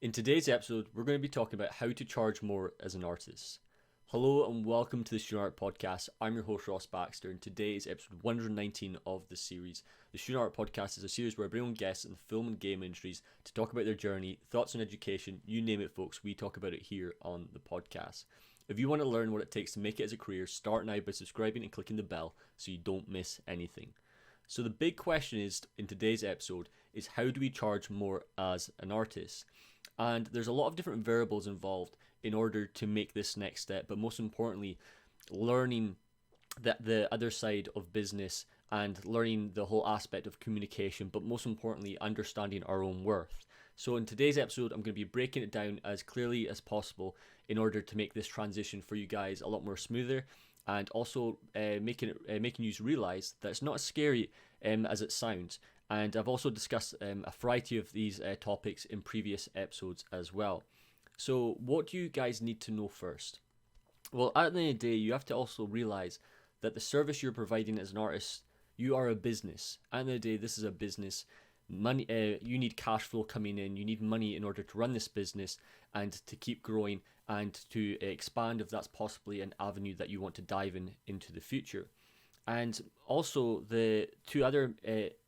In today's episode, we're going to be talking about how to charge more as an artist. Hello and welcome to the Student Art Podcast. I'm your host Ross Baxter, and today is episode 119 of the series. The Student Art Podcast is a series where I bring on guests in the film and game industries to talk about their journey, thoughts on education, you name it folks, we talk about it here on the podcast. If you want to learn what it takes to make it as a career, start now by subscribing and clicking the bell so you don't miss anything. So the big question is in today's episode is how do we charge more as an artist? And there's a lot of different variables involved in order to make this next step, but most importantly, learning that the other side of business and learning the whole aspect of communication, but most importantly, understanding our own worth. So in today's episode, I'm going to be breaking it down as clearly as possible in order to make this transition for you guys a lot more smoother, and also making you realize that it's not as scary as it sounds. And I've also discussed a variety of these topics in previous episodes as well. So what do you guys need to know first? Well, at the end of the day, you have to also realize that the service you're providing as an artist, you are a business. At the end of the day, this is a business. Money, you need cash flow coming in. You need money in order to run this business and to keep growing and to expand if that's possibly an avenue that you want to dive into the future. And also the two other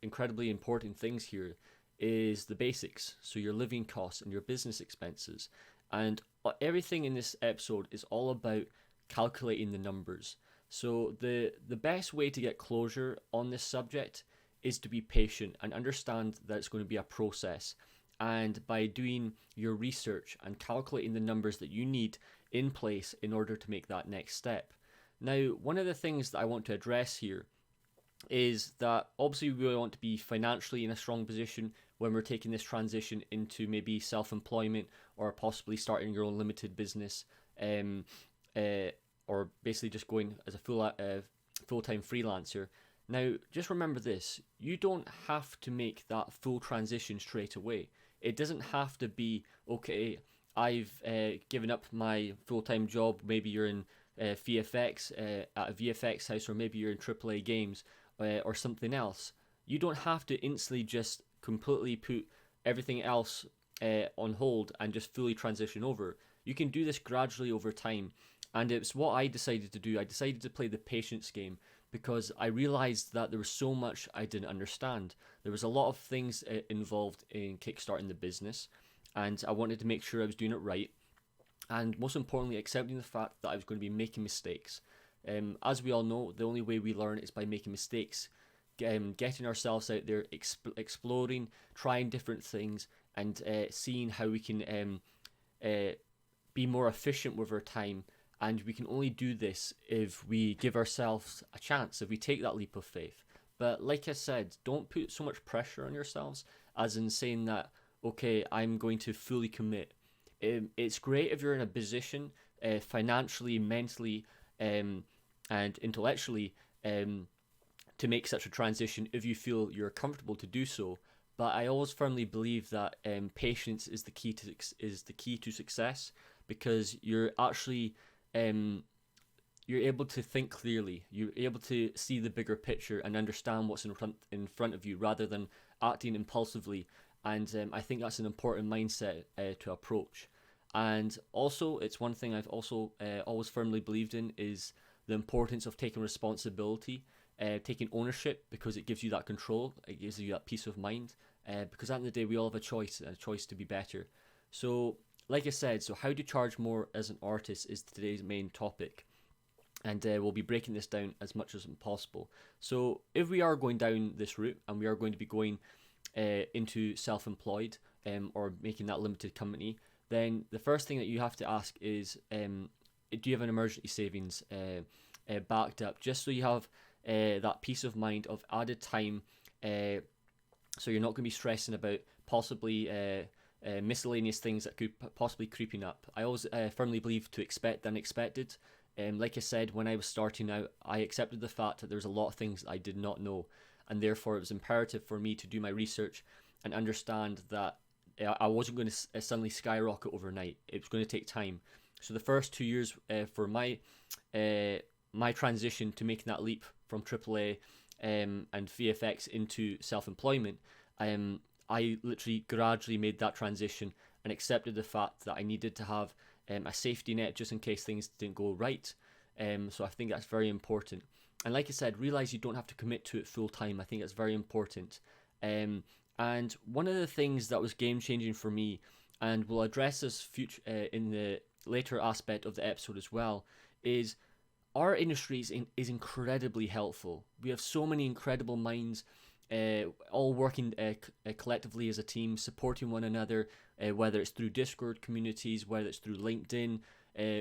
incredibly important things here is the basics. So your living costs and your business expenses. And everything in this episode is all about calculating the numbers. So the best way to get closure on this subject is to be patient and understand that it's going to be a process. And by doing your research and calculating the numbers that you need in place in order to make that next step. Now, one of the things that I want to address here is that obviously we want to be financially in a strong position when we're taking this transition into maybe self-employment or possibly starting your own limited business, or basically just going as a full-time freelancer. Now, just remember this, you don't have to make that full transition straight away. It doesn't have to be, okay, I've given up my full-time job, maybe you're in VFX at a VFX house, or maybe you're in AAA games or something else. You don't have to instantly just completely put everything else on hold and just fully transition over. You can do this gradually over time, and it's what I decided to do. I decided to play the patience game because I realized that there was so much I didn't understand. There was a lot of things involved in kickstarting the business, and I wanted to make sure I was doing it right. And most importantly, accepting the fact that I was going to be making mistakes. As we all know, the only way we learn is by making mistakes, getting ourselves out there, exploring, trying different things, and seeing how we can be more efficient with our time. And we can only do this if we give ourselves a chance, if we take that leap of faith. But like I said, don't put so much pressure on yourselves, as in saying that, okay, I'm going to fully commit. It's great if you're in a position financially, mentally, and intellectually to make such a transition if you feel you're comfortable to do so. But I always firmly believe that patience is the key to success, because you're actually you're able to think clearly. You're able to see the bigger picture and understand what's in front of you rather than acting impulsively. And I think that's an important mindset to approach. And also, it's one thing I've also always firmly believed in is the importance of taking responsibility, taking ownership, because it gives you that control, it gives you that peace of mind. Because at the end of the day, we all have a choice to be better. So, like I said, so how to charge more as an artist is today's main topic. And we'll be breaking this down as much as possible. So, if we are going down this route and we are going to be going into self-employed or making that limited company, then the first thing that you have to ask is, do you have an emergency savings backed up, just so you have that peace of mind of added time, so you're not going to be stressing about possibly miscellaneous things that could possibly creeping up. I always firmly believe to expect the unexpected. Like I said, when I was starting out, I accepted the fact that there's a lot of things I did not know, and therefore it was imperative for me to do my research and understand that I wasn't going to suddenly skyrocket overnight. It was going to take time. So the first 2 years for my transition to making that leap from AAA and VFX into self-employment, I literally gradually made that transition and accepted the fact that I needed to have a safety net just in case things didn't go right. So I think that's very important. And like I said, realize you don't have to commit to it full time. I think that's very important. And one of the things that was game changing for me, and we'll address this future in the later aspect of the episode as well, is our industry is incredibly helpful. We have so many incredible minds, all working collectively as a team, supporting one another, whether it's through Discord communities, whether it's through LinkedIn,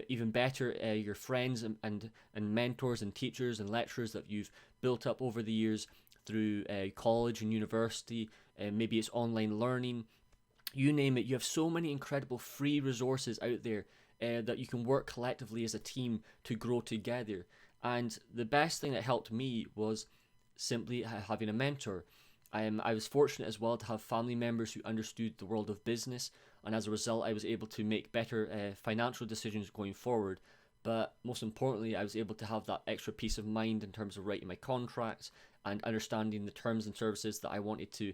even better, your friends and mentors and teachers and lecturers that you've built up over the years through college and university, maybe it's online learning, you name it. You have so many incredible free resources out there that you can work collectively as a team to grow together. And the best thing that helped me was simply having a mentor. I was fortunate as well to have family members who understood the world of business, and as a result I was able to make better financial decisions going forward. But most importantly, I was able to have that extra peace of mind in terms of writing my contracts and understanding the terms and services that I wanted to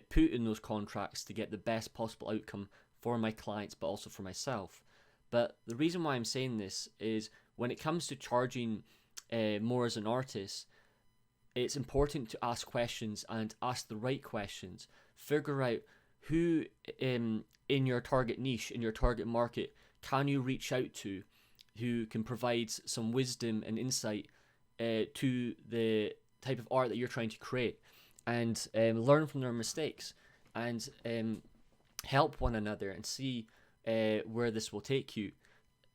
put in those contracts to get the best possible outcome for my clients, but also for myself. But the reason why I'm saying this is when it comes to charging more as an artist, it's important to ask questions and ask the right questions. Figure out who in your target niche, in your target market, can you reach out to, who can provide some wisdom and insight to the type of art that you're trying to create, and learn from their mistakes, and help one another and see where this will take you.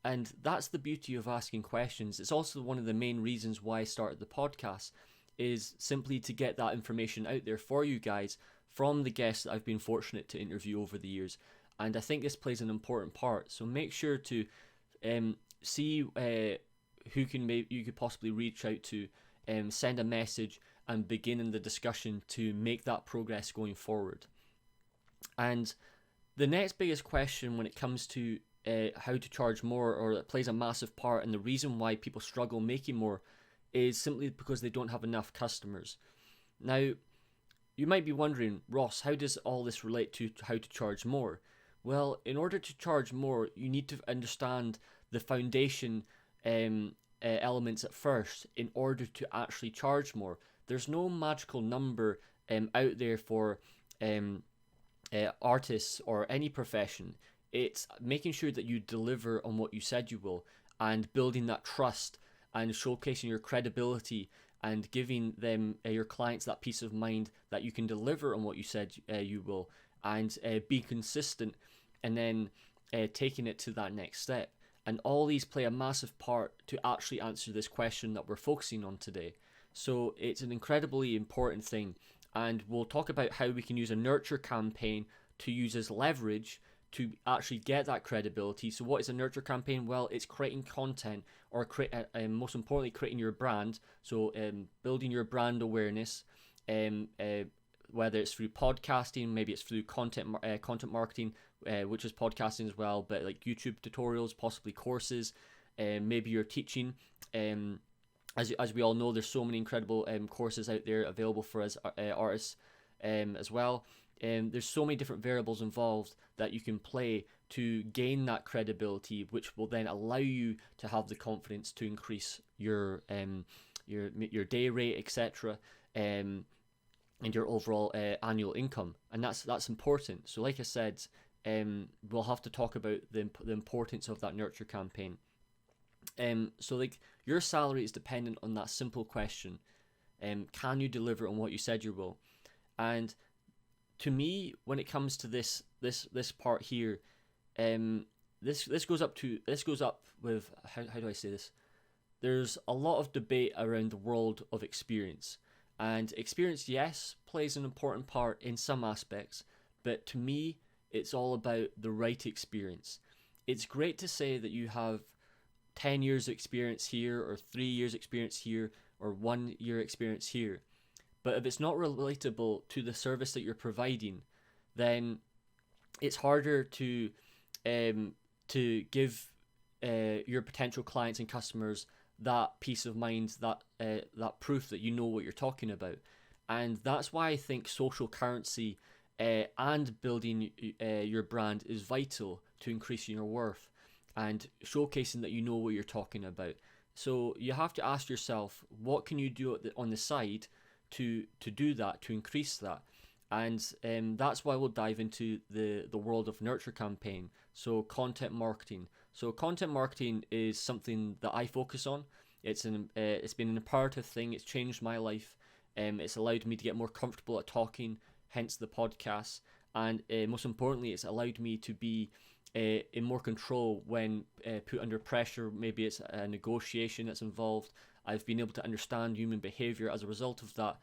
And that's the beauty of asking questions. It's also one of the main reasons why I started the podcast, is simply to get that information out there for you guys from the guests that I've been fortunate to interview over the years. And I think this plays an important part. So make sure to see who you could possibly reach out to, send a message, and begin in the discussion to make that progress going forward. And the next biggest question when it comes to how to charge more, or that plays a massive part, and the reason why people struggle making more, is simply because they don't have enough customers. Now, you might be wondering, Ross, how does all this relate to how to charge more? Well, in order to charge more, you need to understand the foundation elements at first in order to actually charge more. There's no magical number out there for artists or any profession. It's making sure that you deliver on what you said you will, and building that trust and showcasing your credibility and giving them, your clients, that peace of mind that you can deliver on what you said you will, and be consistent, and then taking it to that next step. And all these play a massive part to actually answer this question that we're focusing on today. So it's an incredibly important thing, and we'll talk about how we can use a nurture campaign to use as leverage to actually get that credibility. So what is a nurture campaign? Well, it's creating content, or most importantly, creating your brand. So building your brand awareness, whether it's through podcasting, maybe it's through content marketing, which is podcasting as well, but like YouTube tutorials, possibly courses, maybe you're teaching. As we all know, there's so many incredible courses out there available for us artists as well. There's so many different variables involved that you can play to gain that credibility, which will then allow you to have the confidence to increase your day rate, etc., and your overall annual income. And that's important. So like I said, we'll have to talk about the importance of that nurture campaign. So like, your salary is dependent on that simple question: can you deliver on what you said you will? And to me, when it comes to this part here, this goes up with how do I say this? There's a lot of debate around the world of experience, and experience, yes, plays an important part in some aspects, but to me, it's all about the right experience. It's great to say that you have 10 years of experience here, or 3 years experience here, or 1 year experience here. But if it's not relatable to the service that you're providing, then it's harder to give your potential clients and customers that peace of mind, that proof that you know what you're talking about. And that's why I think social currency and building your brand is vital to increasing your worth and showcasing that you know what you're talking about. So you have to ask yourself, what can you do on the side to do that, to increase that? And that's why we'll dive into the world of nurture campaign. So content marketing. So content marketing is something that I focus on. It's been an imperative thing. It's changed my life. It's allowed me to get more comfortable at talking, hence the podcast. And most importantly, it's allowed me to be in more control when put under pressure. Maybe it's a negotiation that's involved. I've been able to understand human behavior as a result of that.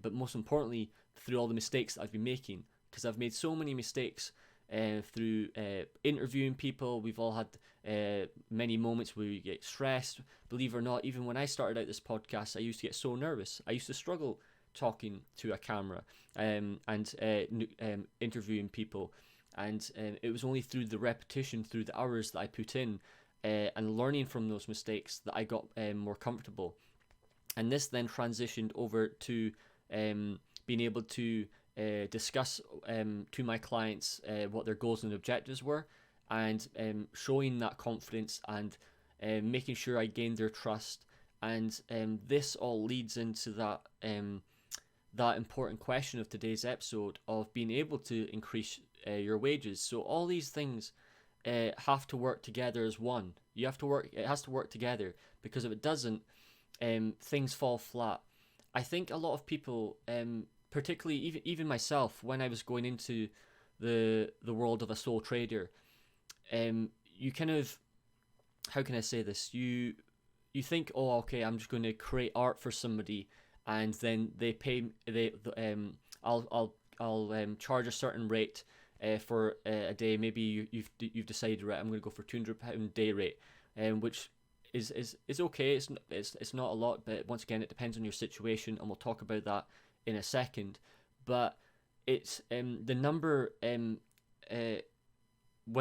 But most importantly, through all the mistakes that I've been making, because I've made so many mistakes through interviewing people. We've all had many moments where we get stressed. Believe it or not, even when I started out this podcast, I used to get so nervous. I used to struggle talking to a camera and interviewing people. And it was only through the repetition, through the hours that I put in and learning from those mistakes that I got more comfortable. And this then transitioned over to being able to discuss to my clients what their goals and objectives were, and showing that confidence and making sure I gained their trust. And this all leads into that important question of today's episode of being able to increase your wages. So all these things have to work together as one. It has to work together, because if it doesn't, things fall flat. I think a lot of people, particularly even myself, when I was going into the world of a sole trader, you kind of, how can I say this? You think, oh, okay, I'm just going to create art for somebody, and then they pay. I'll charge a certain rate for a day. Maybe you've decided, right, I'm going to go for £200 day rate, which is okay. It's not a lot, but once again, it depends on your situation, and we'll talk about that in a second. But it's the number when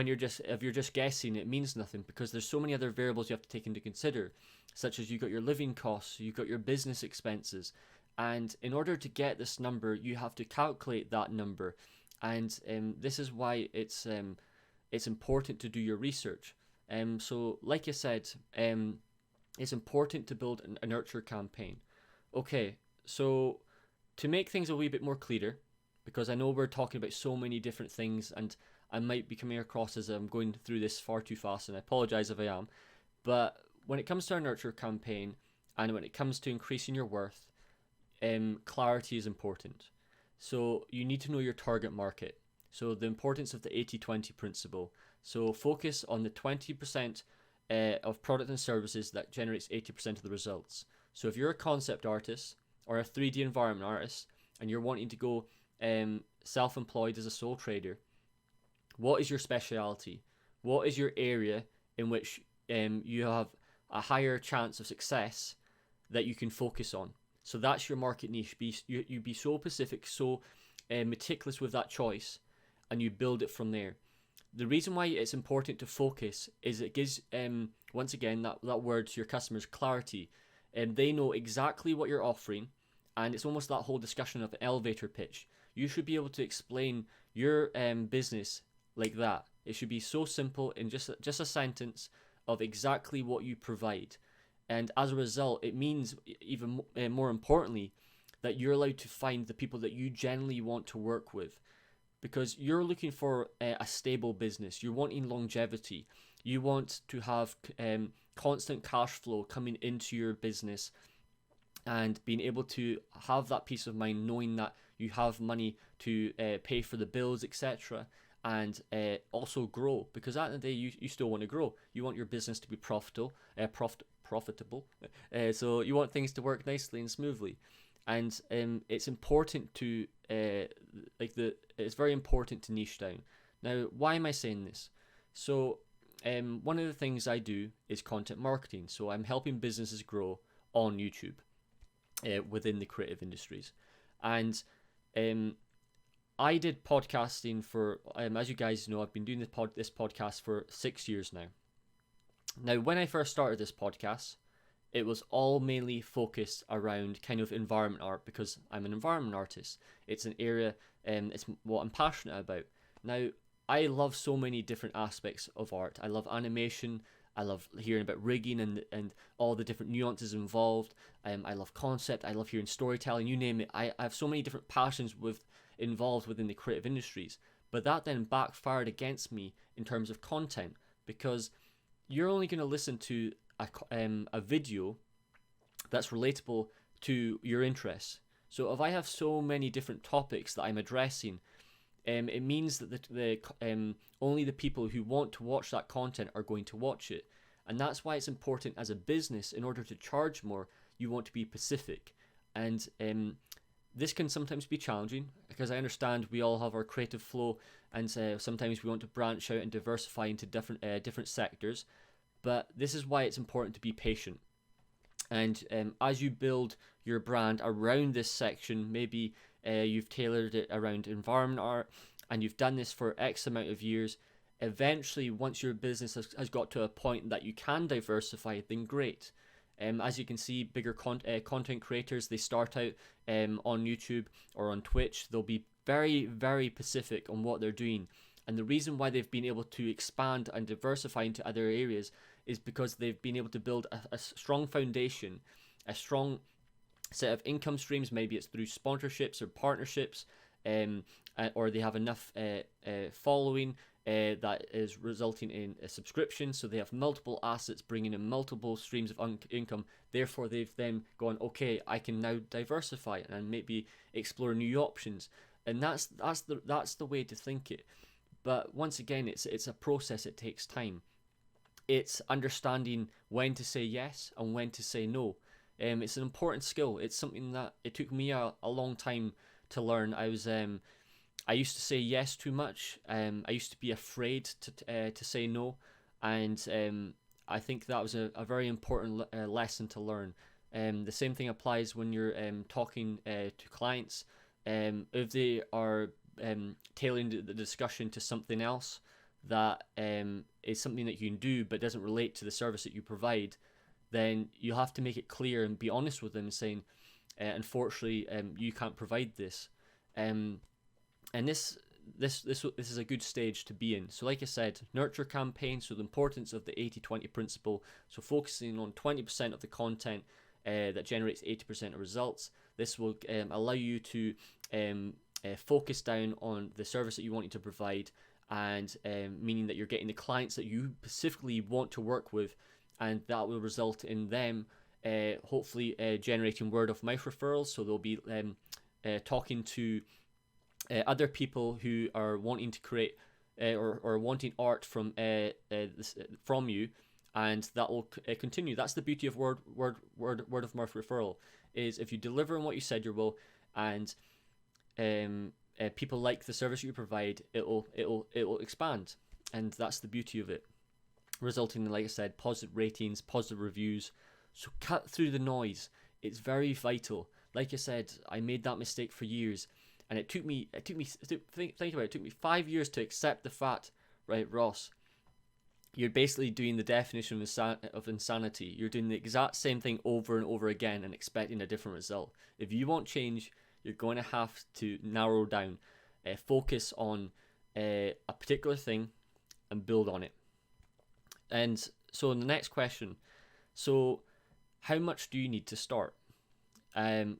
if you're just guessing, it means nothing, because there's so many other variables you have to take into consider, such as you got your living costs, you got your business expenses, and in order to get this number, you have to calculate that number. And this is why it's important to do your research. So like I said, it's important to build a nurture campaign. Okay, so to make things a wee bit more clearer, because I know we're talking about so many different things, and I might be coming across as I'm going through this far too fast, and I apologize if I am. But when it comes to our nurture campaign, and when it comes to increasing your worth, clarity is important. So you need to know your target market. So the importance of the 80-20 principle. So focus on the 20% of product and services that generates 80% of the results. So if you're a concept artist or a 3D environment artist, and you're wanting to go self-employed as a sole trader, what is your speciality? What is your area in which you have a higher chance of success that you can focus on? So that's your market niche. You be so specific, so meticulous with that choice, and you build it from there. The reason why it's important to focus is it gives, once again, that word to your customers, clarity. They know exactly what you're offering, and it's almost that whole discussion of an elevator pitch. You should be able to explain your business like that. It should be so simple in just a sentence of exactly what you provide. And as a result, it means, even more importantly, that you're allowed to find the people that you genuinely want to work with, because you're looking for a stable business. You're wanting longevity. You want to have constant cash flow coming into your business, and being able to have that peace of mind knowing that you have money to pay for the bills, etc., and also grow, because at the end of the day, you still want to grow. You want your business to be profitable. So you want things to work nicely and smoothly. And it's important to it's very important to niche down. Now, why am I saying this? So one of the things I do is content marketing. So I'm helping businesses grow on YouTube within the creative industries. And I did podcasting for, as you guys know, I've been doing this podcast for 6 years now. Now, when I first started this podcast, it was all mainly focused around kind of environment art because I'm an environment artist. It's an area, it's what I'm passionate about. Now, I love so many different aspects of art. I love animation. I love hearing about rigging and all the different nuances involved. I love concept. I love hearing storytelling. You name it. I have so many different passions involved within the creative industries. But that then backfired against me in terms of content because you're only going to listen to a video that's relatable to your interests. So if I have so many different topics that I'm addressing, it means that only the people who want to watch that content are going to watch it. And that's why it's important as a business, in order to charge more, you want to be specific. And this can sometimes be challenging because I understand we all have our creative flow, and sometimes we want to branch out and diversify into different sectors. But this is why it's important to be patient. And as you build your brand around this section, maybe you've tailored it around environment art and you've done this for X amount of years, eventually once your business has got to a point that you can diversify, then great. As you can see, bigger content creators, they start out on YouTube or on Twitch. They'll be very, very specific on what they're doing. And the reason why they've been able to expand and diversify into other areas is because they've been able to build a strong foundation, a strong set of income streams. Maybe it's through sponsorships or partnerships, or they have enough following that is resulting in a subscription. So they have multiple assets bringing in multiple streams of income. Therefore, they've then gone, okay, I can now diversify and maybe explore new options. And that's the way to think it. But once again, it's a process. It takes time. It's understanding when to say yes and when to say no. It's an important skill. It's something that it took me a long time to learn. I used to say yes too much. I used to be afraid to say no, and I think that was a very important lesson to learn. The same thing applies when you're talking to clients. If they are tailoring the discussion to something else that is something that you can do but doesn't relate to the service that you provide, then you have to make it clear and be honest with them, saying, unfortunately, you can't provide this. And this is a good stage to be in. So like I said, nurture campaign. So the importance of the 80-20 principle. So focusing on 20% of the content that generates 80% of results. This will allow you to focus down on the service that you want to provide, and meaning that you're getting the clients that you specifically want to work with, and that will result in them hopefully generating word of mouth referrals. So they'll be talking to other people who are wanting to create or wanting art from you, and that will continue. That's the beauty of word of mouth referral, is if you deliver on what you said you will, and people like the service you provide, it will expand, and that's the beauty of it, resulting in, like I said, positive ratings, positive reviews. So cut through the noise. It's very vital. Like I said, I made that mistake for years, and it took me think about it. It took me 5 years to accept the fact, right, Ross, you're basically doing the definition of insanity. You're doing the exact same thing over and over again and expecting a different result. If you want change, you're going to have to narrow down, focus on a particular thing and build on it. And so the next question, so how much do you need to start?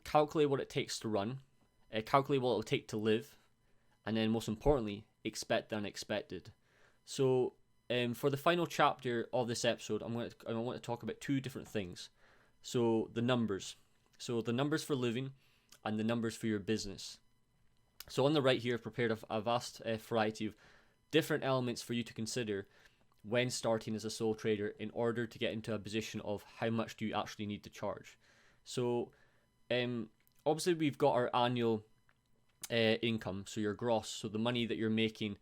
Calculate what it takes to run, calculate what it will take to live, and then most importantly, expect the unexpected. So for the final chapter of this episode, I want to talk about two different things. So the numbers. So the numbers for living and the numbers for your business. So on the right here, I've prepared a vast variety of different elements for you to consider when starting as a sole trader, in order to get into a position of how much do you actually need to charge. So obviously we've got our annual income, so your gross, so the money that you're making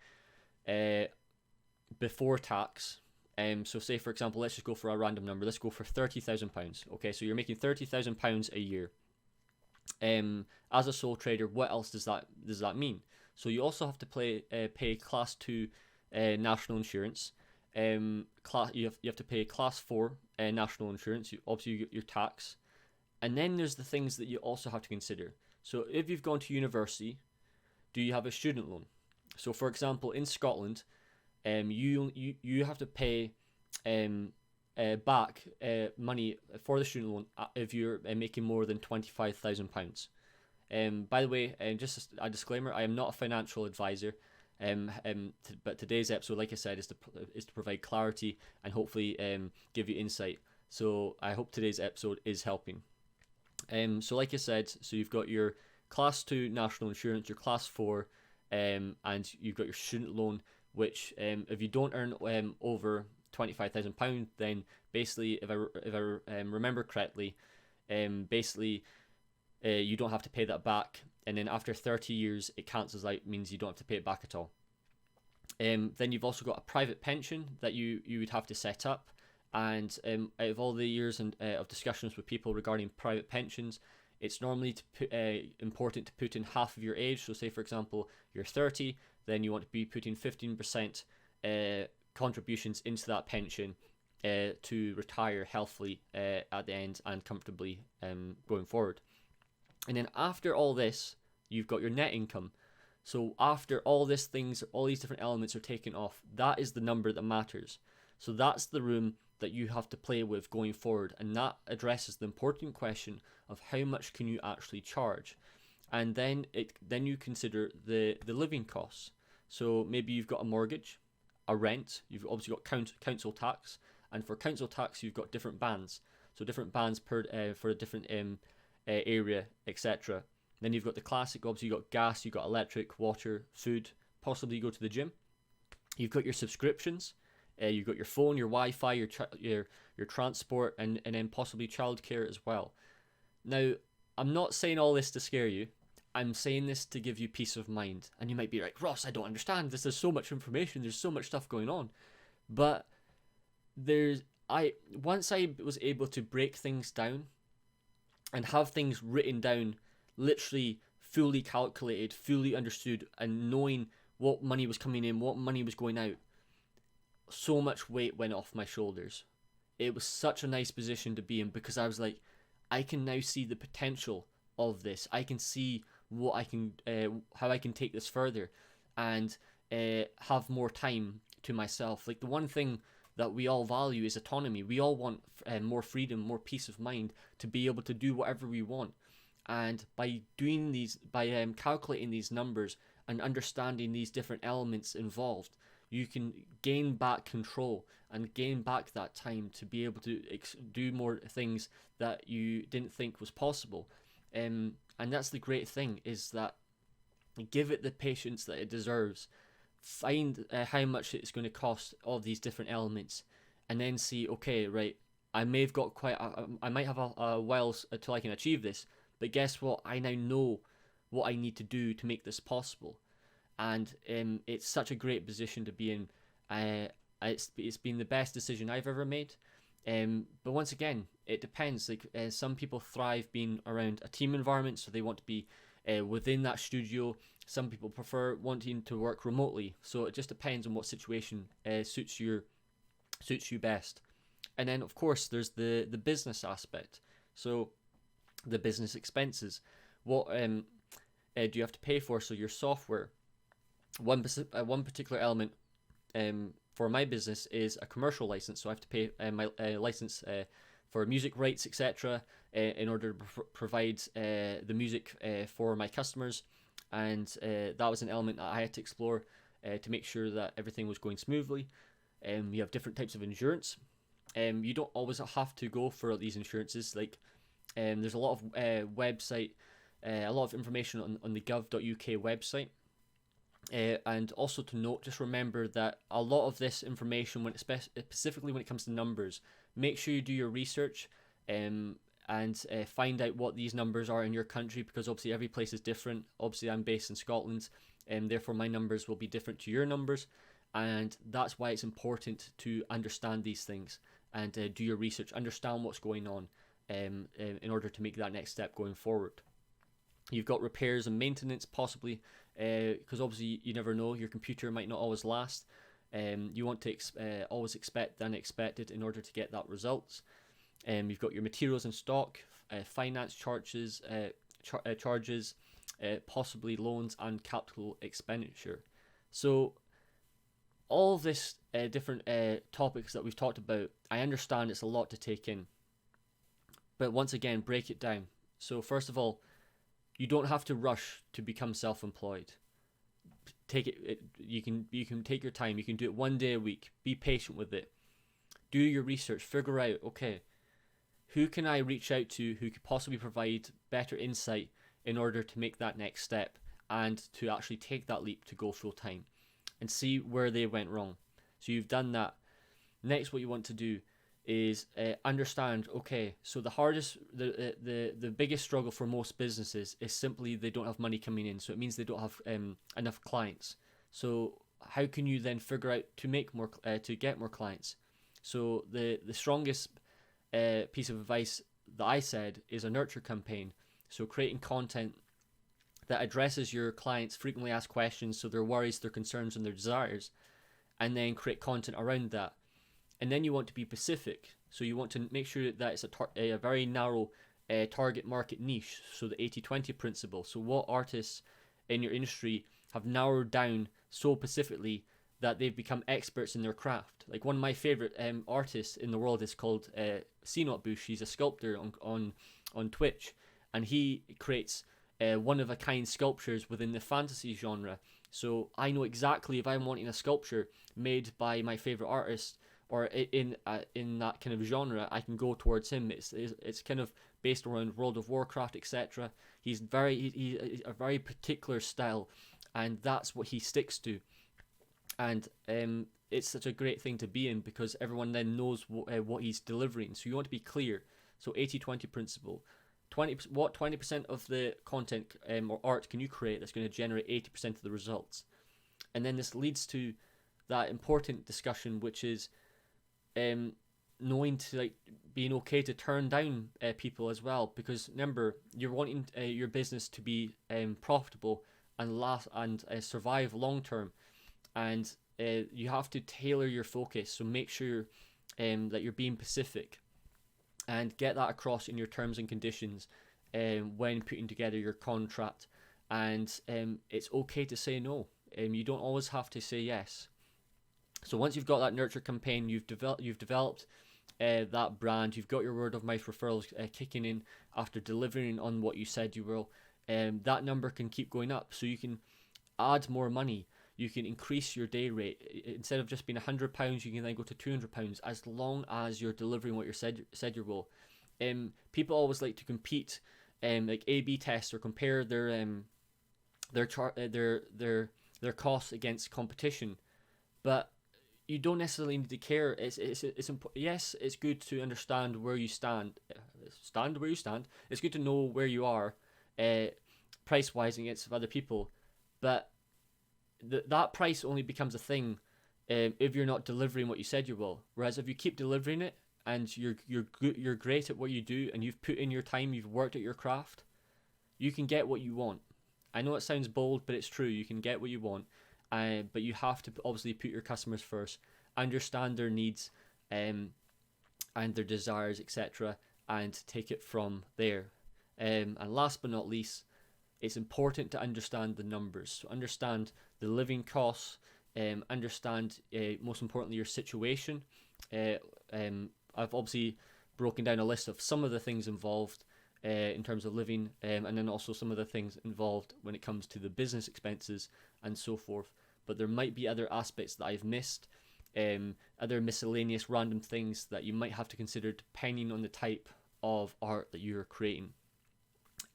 before tax. So say, for example, let's just go for a random number. Let's go for £30,000. Okay, so you're making £30,000 a year. As a sole trader, what else does that mean? So you also have to pay class 2 national insurance. you have to pay class 4 national insurance. Obviously you get your tax, and then there's the things that you also have to consider. So if you've gone to university, do you have a student loan? So for example, in Scotland, you have to pay back money for the student loan if you're making more than £25,000. By the way, just a disclaimer: I am not a financial advisor. But today's episode, like I said, is to provide clarity and hopefully give you insight. So I hope today's episode is helping. So like I said, so you've got your class 2 national insurance, your class 4, and you've got your student loan, which if you don't earn over £25,000, then basically, if I remember correctly, basically you don't have to pay that back, and then after 30 years it cancels out, means you don't have to pay it back at all. Then you've also got a private pension that you would have to set up, and out of all the years of discussions with people regarding private pensions, it's normally important to put in half of your age. So say for example you're 30, then you want to be putting 15% contributions into that pension to retire healthily at the end and comfortably going forward. And then after all this, you've got your net income. So after all these different elements are taken off, that is the number that matters. So that's the room that you have to play with going forward, and that addresses the important question of how much can you actually charge. And then you consider the living costs. So maybe you've got a mortgage, a rent, you've obviously got council tax, and for council tax you've got different bands. So different bands for a different area, etc. Then you've got the classic, obviously you've got gas, you've got electric, water, food, possibly you go to the gym. You've got your subscriptions, you've got your phone, your Wi-Fi, your transport, and then possibly childcare as well. Now, I'm not saying all this to scare you. I'm saying this to give you peace of mind. And you might be like, Ross, I don't understand. This is so much information. There's so much stuff going on. But once I was able to break things down and have things written down, literally fully calculated, fully understood, and knowing what money was coming in, what money was going out, so much weight went off my shoulders. It was such a nice position to be in, because I was like, I can now see the potential of this. I can see how I can take this further and have more time to myself. Like, the one thing that we all value is autonomy. We all want more freedom, more peace of mind to be able to do whatever we want. And by calculating these numbers and understanding these different elements involved, you can gain back control and gain back that time to be able to do more things that you didn't think was possible. And that's the great thing, is that give it the patience that it deserves. Find how much it's going to cost, all these different elements, and then see, okay, right, I might have a while until I can achieve this, but guess what? I now know what I need to do to make this possible. And it's such a great position to be in. It's been the best decision I've ever made. But once again, it depends. Like some people thrive being around a team environment, so they want to be within that studio. Some people prefer wanting to work remotely. So it just depends on what situation suits you best. And then of course there's the business aspect. So the business expenses. What do you have to pay for? So your software. One particular element for my business is a commercial license, so I have to pay my license for music rights, etc., in order to provide the music for my customers, and that was an element that I had to explore to make sure that everything was going smoothly. You have different types of insurance. You don't always have to go for these insurances. Like there's a lot of website, a lot of information on the gov.uk website. And also to note, just remember that a lot of this information, specifically when it comes to numbers, make sure you do your research and find out what these numbers are in your country, because obviously every place is different. Obviously I'm based in Scotland, and therefore my numbers will be different to your numbers, and that's why it's important to understand these things and do your research, understand what's going on in order to make that next step going forward. You've got repairs and maintenance, possibly, because obviously you never know, your computer might not always last. You want to always expect the unexpected in order to get that results. You've got your materials in stock, finance charges, possibly loans and capital expenditure. So all of this different topics that we've talked about, I understand it's a lot to take in. But once again, break it down. So first of all, you don't have to rush to become self-employed. You can take your time. You can do it 1 day a week. Be patient with it. Do your research. Figure out, okay, who can I reach out to who could possibly provide better insight in order to make that next step and to actually take that leap to go full time, and see where they went wrong. So you've done that. Next, what you want to do is understand, okay, so the biggest struggle for most businesses is simply they don't have money coming in. So it means they don't have enough clients. So how can you then figure out to make more to get more clients? So the strongest piece of advice that I said is a nurture campaign. So creating content that addresses your clients' frequently asked questions, so their worries, their concerns, and their desires, and then create content around that. And then you want to be specific. So you want to make sure that it's a very narrow target market niche. So the 80-20 principle. So what artists in your industry have narrowed down so specifically that they've become experts in their craft. Like one of my favorite artists in the world is called Bush. He's a sculptor on Twitch, and he creates one-of-a-kind sculptures within the fantasy genre. So I know exactly if I'm wanting a sculpture made by my favorite artist or in that kind of genre, I can go towards him. It's kind of based around World of Warcraft, etc. He's he's a very particular style, and that's what he sticks to. And it's such a great thing to be in because everyone then knows what he's delivering. So you want to be clear. So 80-20 principle. 20% of the content or art can you create that's going to generate 80% of the results? And then this leads to that important discussion, which is knowing to being okay to turn down people as well, because remember, you're wanting your business to be profitable and last and survive long term, and you have to tailor your focus. So make sure that you're being specific and get that across in your terms and conditions when putting together your contract. And it's okay to say no. You don't always have to say yes. So once you've got that nurture campaign, you've developed that brand, you've got your word of mouth referrals kicking in after delivering on what you said you will, that number can keep going up. So you can add more money. You can increase your day rate. Instead of just being £100, you can then go to £200 as long as you're delivering what you said you will. People always like to compete, like A/B test or compare their costs against competition, but you don't necessarily need to care. Yes, it's good to understand where you stand. Stand where you stand. It's good to know where you are, price wise against other people, but that price only becomes a thing if you're not delivering what you said you will. Whereas if you keep delivering it and you're great at what you do and you've put in your time, you've worked at your craft, you can get what you want. I know it sounds bold, but it's true. You can get what you want, but you have to obviously put your customers first, understand their needs and their desires, etc., and take it from there. And last but not least, it's important to understand the numbers. So understand the living costs, understand most importantly your situation. I've obviously broken down a list of some of the things involved in terms of living, and then also some of the things involved when it comes to the business expenses and so forth. But there might be other aspects that I've missed, other miscellaneous random things that you might have to consider depending on the type of art that you're creating.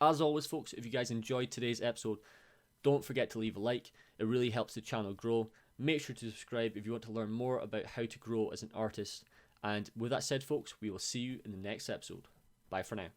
As always, folks, if you guys enjoyed today's episode, don't forget to leave a like. It really helps the channel grow. Make sure to subscribe if you want to learn more about how to grow as an artist. And with that said, folks, we will see you in the next episode. Bye for now.